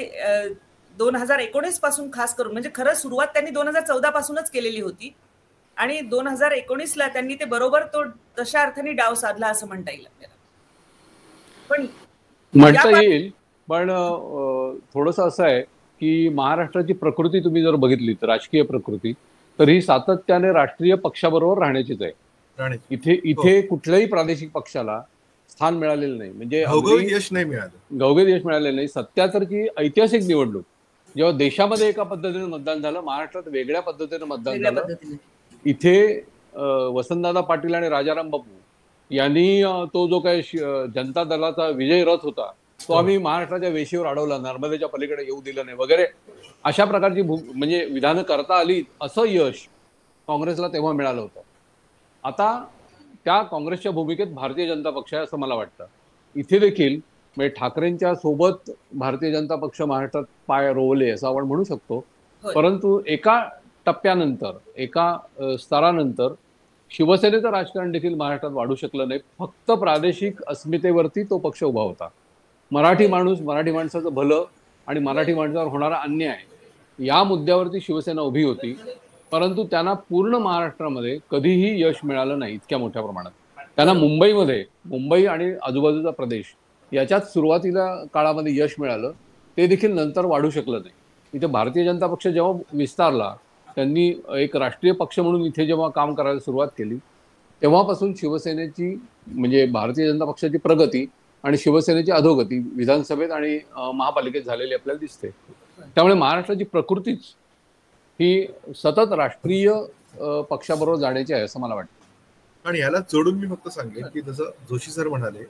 2019 पासून खास करून, म्हणजे खरं सुरुवात त्यांनी 2014 पासूनच केलेली होती आणि 2019ला त्यांनी ते बरोबर तो तशा अर्थाने डाव साधला असं म्हणता येईल आपल्याला. पण म्हणता येईल, पण थोडस असं आहे की महाराष्ट्राची प्रकृती तुम्ही जर बघितली तर राजकीय प्रकृती तर ही सातत्याने राष्ट्रीय पक्षाबरोबर राहण्याचीच आहे. इथे कुठल्याही प्रादेशिक पक्षाला स्थान मिळालेलं नाही, म्हणजे घवघवीत यश मिळालेलं नाही. 77ची ऐतिहासिक निवडणूक जेव्हा देशामध्ये एका पद्धतीने मतदान झालं, महाराष्ट्रात वेगळ्या पद्धतीने मतदान झालं. इथे वसंतदादा पाटील आणि राजाराम बापू यांनी तो जो काही जनता दलाचा विजय रथ होता तो आम्ही महाराष्ट्राच्या वेशीवर अडवला, नर्मदेच्या पलीकडे येऊ दिलं नाही वगैरे, अशा प्रकारची म्हणजे विधानं करता आली, असं यश काँग्रेसला तेव्हा मिळालं होतं. आता त्या काँग्रेसच्या भूमिकेत भारतीय जनता पक्ष आहे असं मला वाटतं. इथे देखील म्हणजे ठाकरेंच्या सोबत भारतीय जनता पक्ष महाराष्ट्रात पाय रोवले असं आपण म्हणू शकतो. परंतु एका टप्प्यानंतर, एका स्तरानंतर शिवसेनेचं राजकारण देखील महाराष्ट्रात वाढू शकलं नाही. फक्त प्रादेशिक अस्मितेवरती तो पक्ष उभा होता. मराठी माणूस, मराठी माणसाचं भलं आणि मराठी माणसावर होणारा अन्याय या मुद्द्यावरती शिवसेना उभी होती. परंतु त्यांना पूर्ण महाराष्ट्रामध्ये कधीही यश मिळालं नाही इतक्या मोठ्या प्रमाणात. त्यांना मुंबई आणि आजूबाजूचा प्रदेश याच्यात सुरुवातीला काळामध्ये यश मिळालं, ते देखील नंतर वाढू शकलं नाही. इथे भारतीय जनता पक्ष जेव्हा विस्तारला, त्यांनी एक राष्ट्रीय पक्ष म्हणून इथे जेव्हा काम करायला सुरुवात केली, तेव्हापासून शिवसेनेची म्हणजे भारतीय जनता पक्षाची प्रगती आणि शिवसेनेची अधोगती विधानसभेत आणि महापालिकेत झालेली आपल्याला दिसते. त्यामुळे महाराष्ट्राची प्रकृतीच ही सतत राष्ट्रीय पक्षाबरोबर जाण्याची आहे असं मला वाटतं. आणि याला जोडून मी फक्त सांगेन की जसं जोशी सर म्हणाले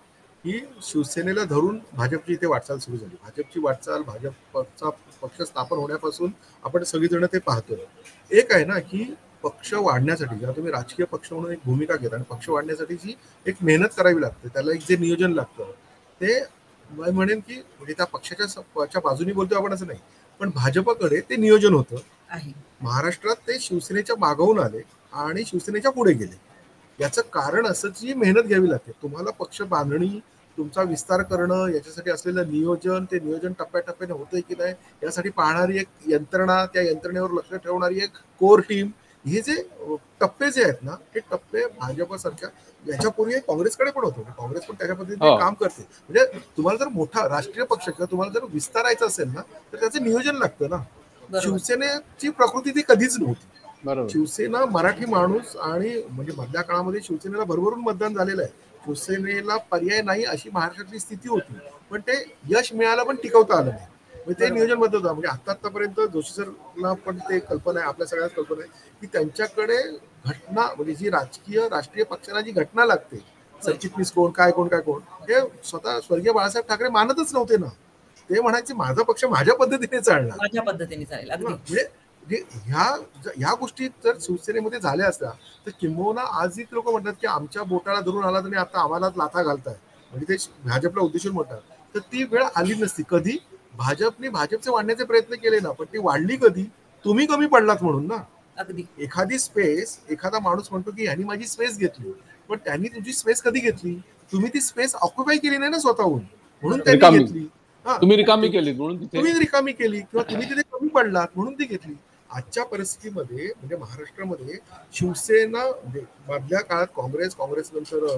की शिवसेनेला धरून भाजपची इथे वाटचाल सुरू झाली. भाजपची वाटचाल, भाजपचा पक्ष स्थापन होण्यापासून आपण सगळीजण ते पाहतोय. एक आहे ना की पक्ष वाढण्यासाठी जेव्हा तुम्ही राजकीय पक्ष म्हणून एक भूमिका घेता आणि पक्ष वाढण्यासाठी जी एक मेहनत करावी लागते, त्याला एक जे नियोजन लागतं, ते मी म्हणेन की म्हणजे त्या पक्षाच्या बाजूनी बोलतोय आपण असं नाही, पण भाजपकडे ते नियोजन होतं. महाराष्ट्रात ते शिवसेनेच्या मागवून आले आणि शिवसेनेच्या पुढे गेले. याचं कारण असं जी मेहनत घ्यावी लागते. तुम्हाला पक्ष बांधणी, तुमचा विस्तार करणं, याच्यासाठी असलेलं नियोजन, ते नियोजन टप्प्याटप्प्याने होतंय की नाही यासाठी पाहणारी एक यंत्रणा, त्या यंत्रणेवर लक्ष ठेवणारी एक कोर टीम, हे जे टप्पे जे आहेत ना, हे टप्पे भाजपसारख्या याच्यापूर्वी काँग्रेसकडे पण होतो. काँग्रेस पण त्याच्या पद्धतीने काम करते. म्हणजे तुम्हाला जर मोठा राष्ट्रीय पक्ष किंवा तुम्हाला जर विस्तारायचं असेल ना तर त्याचं नियोजन लागतं ना. शिवसेनेची प्रकृती ती कधीच नव्हती. शिवसेना मराठी माणूस आणि म्हणजे मधल्या काळामध्ये शिवसेनेला भरभरून मतदान झालेलं आहे. शिवसेनेला पर्याय नाही अशी महाराष्ट्रातली स्थिती होती, पण ते यश मिळालं पण टिकवता आलं नाही. म्हणजे ते नियोजनबद्ध होतं. म्हणजे आतापर्यंत जोशी सरला पण ते कल्पना आहे, आपल्या सगळ्यांना कल्पना आहे की त्यांच्याकडे घटना म्हणजे जी राष्ट्रीय पक्षाला जी घटना लागते, सरचिटणीस कोण काय कोण काय कोण, हे स्वतः स्वर्गीय बाळासाहेब ठाकरे मानतच नव्हते ना. ते म्हणायचे माझा पक्ष माझ्या पद्धतीने चालणार, माझ्या पद्धतीने चालेल. म्हणजे ह्या गोष्टी जर शिवसेनेमध्ये झाल्या असत्या तर किंबहुना आजही लोक म्हणतात की आमच्या बोटाला धरून आला तरी आता आम्हाला लाथा घालताय, म्हणजे ते भाजपला उद्देशून म्हणतात. तर ती वेळ आली नसती. कधी भाजपचे वाढण्याचे प्रयत्न केले ना, पण ती वाढली कधी, तुम्ही कमी पडलात म्हणून ना. अगदी एखादी स्पेस, एखादा माणूस म्हणतो की ह्यांनी माझी स्पेस घेतली, पण त्यांनी तुझी स्पेस कधी घेतली? तुम्ही ती स्पेस ऑक्युपाय केली नाही ना स्वतःहून, म्हणून त्यांनी घेतली. तुम्ही रिकामी केली म्हणून तुम्ही रिकामी केली किंवा तुम्ही तिथे कमी पडलात म्हणून ती घेतली. आजच्या परिस्थितीमध्ये म्हणजे महाराष्ट्रामध्ये शिवसेना मधल्या काळात काँग्रेसनंतर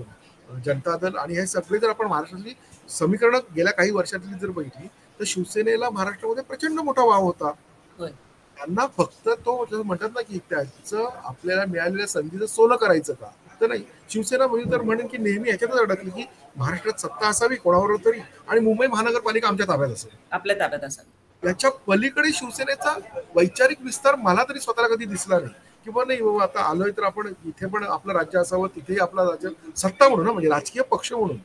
जनता दल आणि हे सगळे जर आपण महाराष्ट्रातली समीकरण गेल्या काही वर्षातली जर बघितली तर शिवसेनेला महाराष्ट्रामध्ये प्रचंड मोठा वाव होता. त्यांना फक्त तो म्हणतात ना की त्याचं आपल्याला मिळालेल्या संधीचं सोनं करायचं का, तर नाही. शिवसेना तर म्हणेन की नेहमी ह्याच्यातच अडकली की महाराष्ट्रात सत्ता असावी कोणावर तरी आणि मुंबई महानगरपालिका आमच्या ताब्यात असेल, आपल्या ताब्यात असावी. याच्या पलीकडे शिवसेनेचा वैचारिक विस्तार मला तरी स्वतःला कधी दिसला नाही. किंवा नाही बाबा आता आलोय तर आपण इथे पण आपलं राज्य असावं, तिथेही आपला राज्य सत्ता म्हणून म्हणजे राजकीय पक्ष म्हणून.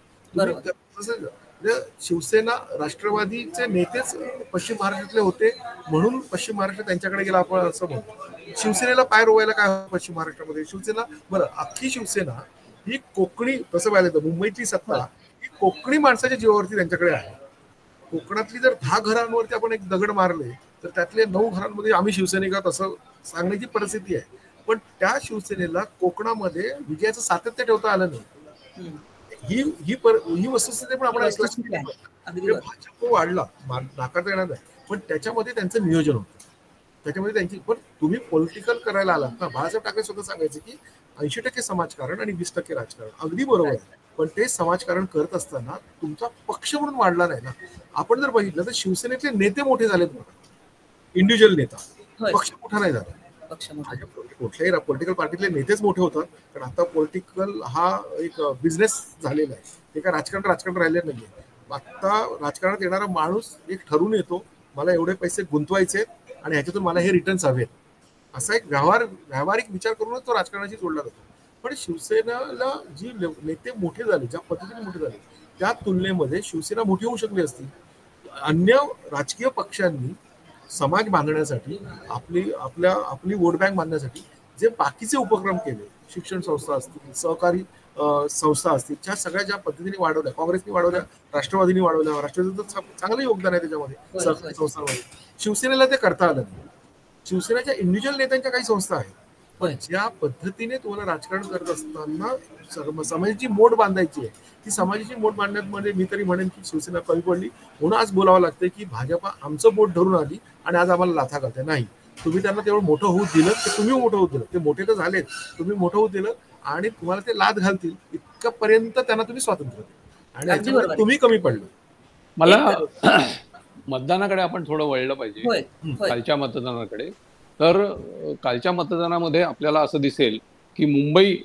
शिवसेना राष्ट्रवादीचे नेतेच पश्चिम महाराष्ट्रातले होते म्हणून पश्चिम महाराष्ट्र त्यांच्याकडे गेला आपण असं म्हणतो. शिवसेनेला पाय रोवायला काय पश्चिम महाराष्ट्रामध्ये शिवसेना, बरं अख्खी शिवसेना ही कोकणी, तसं पाहिलं तर मुंबईची सत्ता ही कोकणी माणसाच्या जीवावरती त्यांच्याकडे आहे. कोकणातली जर 10 घरांवरती आपण एक दगड मारले तर त्यातले 9 घरांमध्ये आम्ही शिवसैनिकात असं सांगण्याची परिस्थिती आहे. पण त्या शिवसेनेला कोकणामध्ये विजयाचं सातत्य ठेवता आलं नाही. ही वस्तुस्थिती पण आपण भाजप वाढला नाकारता येणार नाही, पण त्याच्यामध्ये त्यांचं नियोजन होतं. त्याच्यामध्ये त्यांची पण तुम्ही पॉलिटिकल करायला आलात ना. बाळासाहेब ठाकरे स्वतः सांगायचे की 80% समाजकारण आणि 20% राजकारण. अगदी बरोबर आहे, पण ते समाजकारण करत असताना तुमचा पक्ष म्हणून वाढला नाही ना. आपण जर बघितलं तर शिवसेनेतले नेते मोठे झालेत बघा, इंडिव्हिज्युअल नेता, पक्ष मोठा नाही झाला. कुठल्याही पॉलिटिकल पार्टीतले नेतेच मोठे होतात, कारण आता पॉलिटिकल हा एक बिझनेस झालेला आहे. ते काय राजकारण राहिलेलं नाहीये. आता राजकारणात येणारा माणूस एक ठरवून येतो, मला एवढे पैसे गुंतवायचे आणि ह्याच्यातून मला हे रिटर्न्स हवेत, असा एक व्यावहारिक विचार करूनच तो राजकारणाशी जोडला जातो. पण शिवसेनेला जी नेते मोठे झाले, ज्या पद्धतीने मोठे झाले, त्या तुलनेमध्ये शिवसेना मोठी होऊ शकली असती. अन्य राजकीय पक्षांनी समाज बांधण्यासाठी आपली वोट बँक बांधण्यासाठी जे बाकीचे उपक्रम केले, शिक्षण संस्था असतील, सहकारी संस्था असतील, त्या सगळ्या ज्या पद्धतीने वाढवल्या, काँग्रेसने वाढवल्या, राष्ट्रवादीने वाढवल्या, राष्ट्रवादीचं चांगलं योगदान आहे त्याच्यामध्ये सहकारी संस्थांमध्ये, शिवसेनेला ते करता आलं नाही. शिवसेनेच्या इंडिव्हिज्युअल नेत्यांच्या काही संस्था आहेत, पण ज्या पद्धतीने तुम्हाला राजकारण करत असताना समाजाची मोड बांधायची आहे, ती समाजाची मोड बांधण्यामध्ये मी तरी म्हणेन की शिवसेना कमी पडली. म्हणून आज बोलावं लागतं की भाजपा आमचं बोट धरून आली आणि आज आम्हाला लाथा घालते. नाही, तुम्ही त्यांना तेवढं मोठं होऊ दिलं, तर तुम्ही मोठं होऊ दिलं, ते मोठे तर झालेत, तुम्ही मोठं होऊ दिलं आणि तुम्हाला ते लाथ घालतील इतकंपर्यंत त्यांना तुम्ही स्वातंत्र्य द्या आणि तुम्ही कमी पडलं. मला मतदानाकडे आपण थोडं वळलं पाहिजे, कालच्या मतदानाकडे. तर कालच्या मतदानामध्ये आपल्याला असं दिसेल की मुंबई,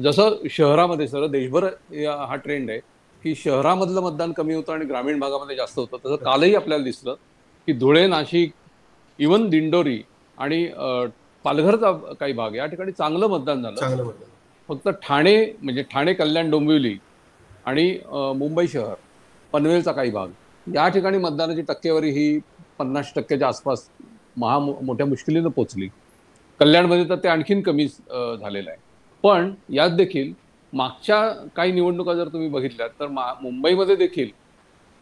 जसं शहरामध्ये सर देशभर हा ट्रेंड आहे की शहरामधलं मतदान कमी होतं आणि ग्रामीण भागामध्ये जास्त होतं, तसं कालही आपल्याला दिसलं की धुळे, नाशिक, इव्हन दिंडोरी आणि पालघरचा काही भाग या ठिकाणी चांगलं मतदान झालं. फक्त ठाणे, म्हणजे ठाणे, कल्याण, डोंबिवली आणि मुंबई शहर, पनवेलचा काही भाग, या ठिकाणी मतदानाची टक्केवारी ही 50%च्या आसपास मोठ्या मुश्किलीनं पोचली. कल्याणमध्ये तर ते आणखीन कमी झालेलं आहे. पण यात देखील मागच्या काही निवडणुका जर तुम्ही बघितल्यात तर मुंबईमध्ये देखील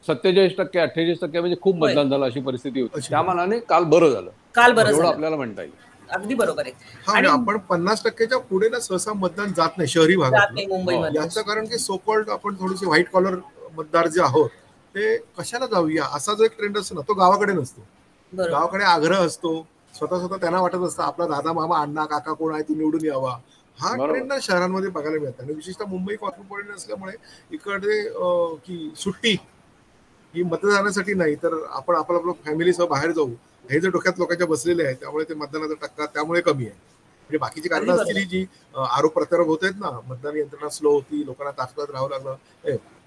47%, 48% म्हणजे खूप मतदान झालं अशी परिस्थिती होती. त्या मानाने काल बरं झालं, एवढं आपल्याला म्हणता येईल. अगदी बरोबर आहे. आणि आपण 50%च्या पुढे ना सहसा मतदान जात नाही शहरी भागात. याचं कारण की सोकॉल्ड आपण थोडेसे व्हाईट कॉलर मतदार जे आहोत ते कशाला जाऊया असा जो एक ट्रेंड असतो ना, तो गावाकडे नसतो. गावाकडे आग्रह असतो, स्वतः त्यांना वाटत असतं आपला दादा, मामा, अण्णा, काका कोण आहे तो निवडून यावा. हा ट्रेंड ना शहरांमध्ये बघायला मिळतात आणि विशेषतः मुंबई कॉस्मोपॉलिटन असल्यामुळे इकडे की सुट्टी ही मतदानासाठी नाही तर आपण आपलं फॅमिलीसह बाहेर जाऊ हे जर डोक्यात लोकांच्या बसलेले आहे, त्यामुळे ते मतदानाचा टक्का त्यामुळे कमी आहे. म्हणजे बाकीची कारणं असतील ही जी आरोप प्रत्यारोप होत आहेत ना, मतदान यंत्रणा स्लो होती, लोकांना तासभर राहावं लागलं,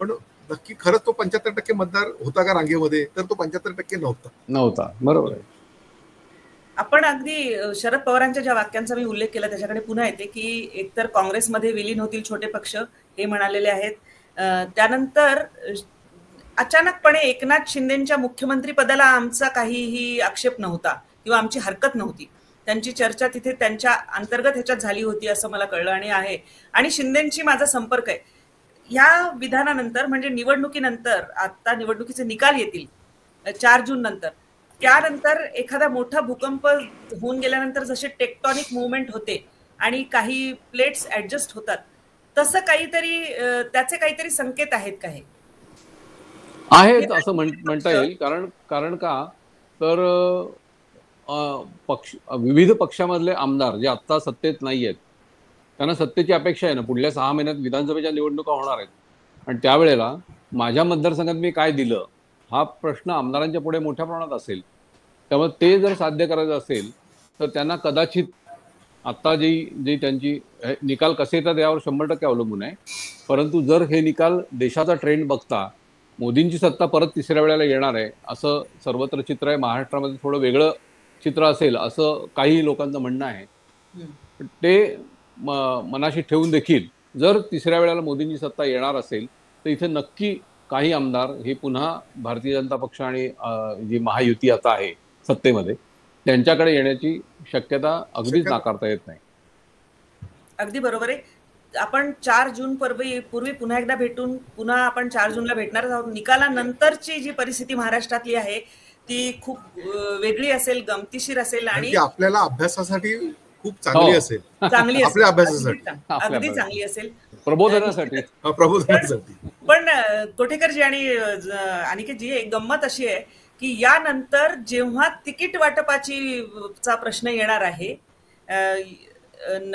पण नक्की खरंच तो 75% मतदार होता का रांगेमध्ये, तर तो 75% नव्हता. बरोबर आहे. आपण अगदी शरद पवारांच्या ज्या वाक्यांचा मी उल्लेख केला त्याच्याकडे पुन्हा येते की एकतर काँग्रेसमध्ये विलीन होतील छोटे पक्ष हे म्हणालेले आहेत. त्यानंतर अचानकपणे एकनाथ शिंदेच्या मुख्यमंत्री पदाला आमचा काहीही आक्षेप नव्हता किंवा आमची हरकत नव्हती. त्यांची चर्चा तिथे त्यांच्या अंतर्गत ह्याच्यात झाली होती असं मला कळलं आणि आहे. आणि शिंदेची माझा संपर्क आहे. ह्या विधानानंतर म्हणजे निवडणुकीनंतर, आता निवडणुकीचे निकाल येतील 4 जून नंतर, त्यानंतर एखादा मोठा भूकंप होऊन गेल्यानंतर जसे टेक्टॉनिक मुवमेंट होते आणि काही प्लेट्स ऍडजस्ट होतात, तसं काहीतरी त्याचे काहीतरी संकेत आहेत का? हे आहेत असं म्हणता येईल. कारण का तर विविध पक्षामधले आमदार जे आता सत्तेत नाही आहेत त्यांना सत्तेची अपेक्षा आहे ना. पुढल्या 6 महिन्यात विधानसभेच्या निवडणुका होणार आहेत आणि त्यावेळेला माझ्या मतदारसंघात मी काय दिलं हा प्रश्न आमदारांच्या पुढे मोठ्या प्रमाणात असेल. त्यामुळे ते जर साध्य करायचं असेल तर त्यांना कदाचित आता जी त्यांची निकाल कसे येतात यावर 100% अवलंबून आहे. परंतु जर हे निकाल देशाचा ट्रेंड बघता मोदींची सत्ता परत तिसऱ्या वेळेला येणार आहे असं सर्वत्र चित्र आहे. महाराष्ट्रामध्ये थोडं वेगळं चित्र असेल असं काही लोकांचं म्हणणं आहे. ते मनाशी ठेवून देखील जर तिसऱ्या वेळेला मोदींची सत्ता येणार असेल तर इथे नक्की काही आमदार हे पुन्हा भारतीय जनता पक्ष आणि जी महायुती आता आहे सत्तेमध्ये त्यांच्याकडे येण्याची शक्यता अगदीच नाकारता येत नाही. अगदी बरोबर आहे. आपण 4 जून पूर्वी पुन्हा एकदा भेटून पुन्हा आपण 4 जूनला भेटणार आहोत. निकालानंतरची जी परिस्थिती महाराष्ट्रातली आहे ती खूप वेगळी असेल, गमतीशीर असेल आणि आपल्याला अभ्यासासाठी खूप चांगली असेल. आपल्या अभ्यासासाठी अगदी चांगली असेल, प्रबोधनासाठी. पण कोठेकरजी आणि अनिकेतजी एक गंमत अशी आहे की यानंतर जेव्हा तिकीट वाटपाचा प्रश्न येणार आहे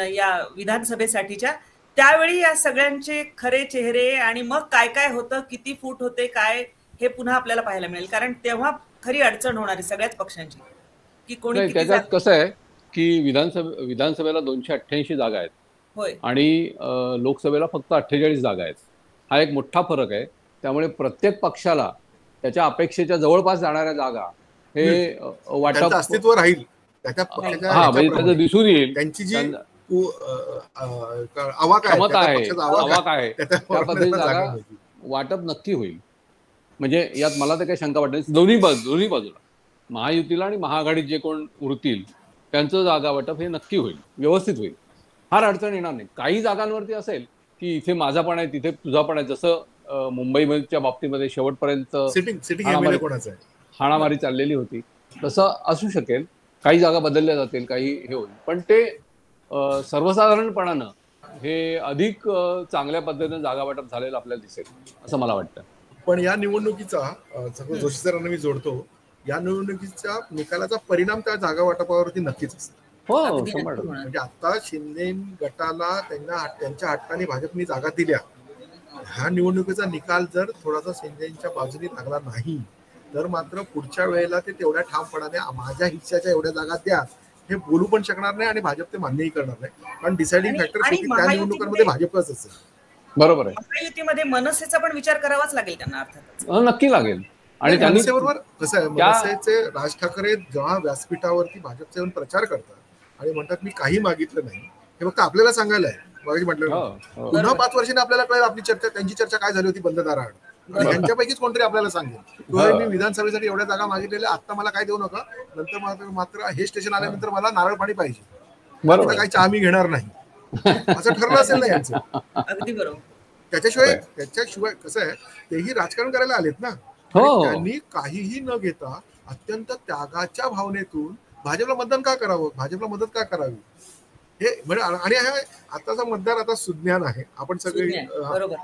या विधानसभेसाठीच्या, त्यावेळी या सगळ्यांचे खरे चेहरे आणि मग काय काय होतं, किती फूट होते काय, हे पुन्हा आपल्याला पाहायला मिळेल. कारण तेव्हा खरी अडचण होणार आहे सगळ्याच पक्षांची की कोणी. त्याच्यात कसं आहे की विधानसभेला 288 जागा आहेत. होय. आणि लोकसभेला फक्त 48 जागा आहेत. हा एक मोठा फरक आहे. त्यामुळे प्रत्येक पक्षाला त्याच्या अपेक्षेच्या जवळपास जाणाऱ्या जागा हे वाटप अस्तित्व राहील. त्याचं दिसून येईल. त्यांची जी क्षमता आहे, आवाक आहे, त्या पद्धतीने जागा वाटप नक्की होईल. म्हणजे यात मला तर काही शंका वाटत नाही. दोन्ही बाजूला महायुतीला आणि महाआघाडीत जे कोण उरतील त्यांचं जागा वाटप हे नक्की होईल, व्यवस्थित होईल. फार अडचण येणार नाही. काही जागांवरती असेल की इथे माझा पण आहे तिथे तुझा पण आहे, जसं मुंबईच्या बाबतीमध्ये शेवटपर्यंत हाणामारी चाललेली होती तसं असू शकेल. काही जागा बदलल्या जातील, काही हे होईल. पण ते सर्वसाधारणपणानं हे अधिक चांगल्या पद्धतीने जागा वाटप झालेलं आपल्याला दिसेल असं मला वाटतं. पण या निवडणुकीचा जोशी सरांना मी जोडतो, या निवडणुकीच्या निकालाचा परिणाम त्या जागा वाटपावरती नक्कीच असेल. म्हणजे आता शिंदे गटाला त्यांच्या हट्टाने भाजपने जागा दिल्या. ह्या निवडणुकीचा निकाल जर थोडासा शिंदेच्या बाजूने लागला नाही तर मात्र पुढच्या वेळेला ते तेवढ्या ठामपणाने माझ्या हिस्साच्या एवढ्या जागा द्या हे बोलू पण शकणार नाही आणि भाजप ते मान्यही करणार नाही. कारण डिसाइडिंग फॅक्टर त्या निवडणुकांमध्ये भाजपच असेल. बरोबर आहे. महायुतीमध्ये मनसेचा पण विचार करावाच लागेल त्यांना, अर्थातच नक्की लागेल. आणि मनसेबरोबर कसं आहे, मनसेचे राज ठाकरे जेव्हा व्यासपीठावरती भाजपचा येऊन प्रचार करतात आणि म्हणतात मी काही मागितलं नाही, हे फक्त आपल्याला सांगायला आहे. म्हटलं पुन्हा 5 वर्षांनी आपल्याला कळेल आपली चर्चा, त्यांची चर्चा काय झाली होती बंद दाराआड. त्यांच्यापैकीच कोणतरी आपल्याला सांगेल मी विधानसभेसाठी एवढ्या जागा मागितलेल्या, आता मला काय देऊ नका, नंतर मात्र हे स्टेशन आल्यानंतर मला नारळ पाणी पाहिजे, बरोबर काही चहा मी घेणार नाही, असं ठरलं असेल ना यांचं. अगदी बरोबर. त्याच्याशिवाय कसं आहे, तेही राजकारण करायला आलेत ना. त्यांनी काहीही न घेता अत्यंत त्यागाच्या भावनेतून भाजपला मतदान का करावं, भाजपला मदत का करावी हे म्हणजे. आणि आताचा मतदार आता सुज्ञान आहे. आपण सगळे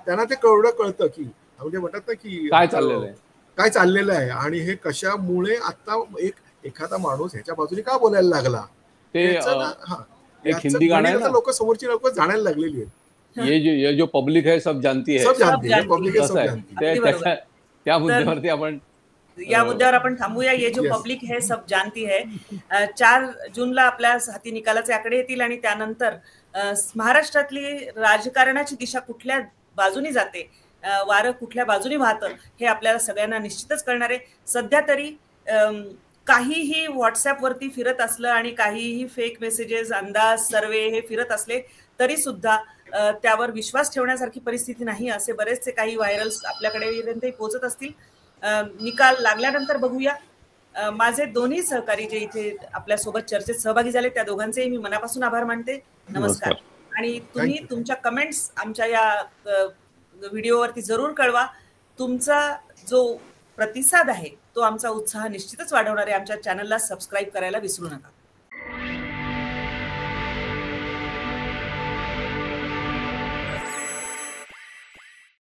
त्यांना ते कळतं की म्हणजे म्हणतात ना की काय चाललेलं आहे आणि हे कशामुळे आता एखादा माणूस ह्याच्या बाजूने का बोलायला लागला. हिंदी गाणं लोक समोरची लोक जाणायला लागलेली आहेत. ये जो पब्लिक है सब जानती है, पब्लिक है सब जानती है. त्या मुद्द्यावरती आपण या मुद्द्यावर आपण थांबूया. ये जो पब्लिक है सब जानती है. 4 जूनला आपल्या हाती निकालाचे आकडे येतील आणि त्यानंतर महाराष्ट्रातली राजकारणाची दिशा कुठल्या बाजूनी जाते, वारं कुठल्या बाजूनी वाहतं हे आपल्याला सगळ्यांना निश्चितच कळणार आहे. सध्या तरी काहीही व्हॉट्सअपवरती फिरत असलं आणि काहीही फेक मेसेजेस, अंदाज, सर्वे हे फिरत असले तरी सुद्धा त्यावर विश्वास ठेवण्यासारखी परिस्थिती नाही. असे बरेचसे काही व्हायरल्स आपल्याकडे पोहोचत असतील. निकाल लागल्यानंतर बघूया. माझे दोन्ही सहकारी जे इथे आपल्यासोबत चर्चेत सहभागी झाले त्या दोघांचेही मी मनापासून आभार मानते. नमस्कार. आणि तुम्ही तुमच्या कमेंट्स आमच्या या व्हिडिओवरती जरूर कळवा. तुमचा जो प्रतिसाद आहे तो आमचा उत्साह निश्चितच वाढवणार आहे. आमच्या चॅनलला सबस्क्राईब करायला विसरू नका.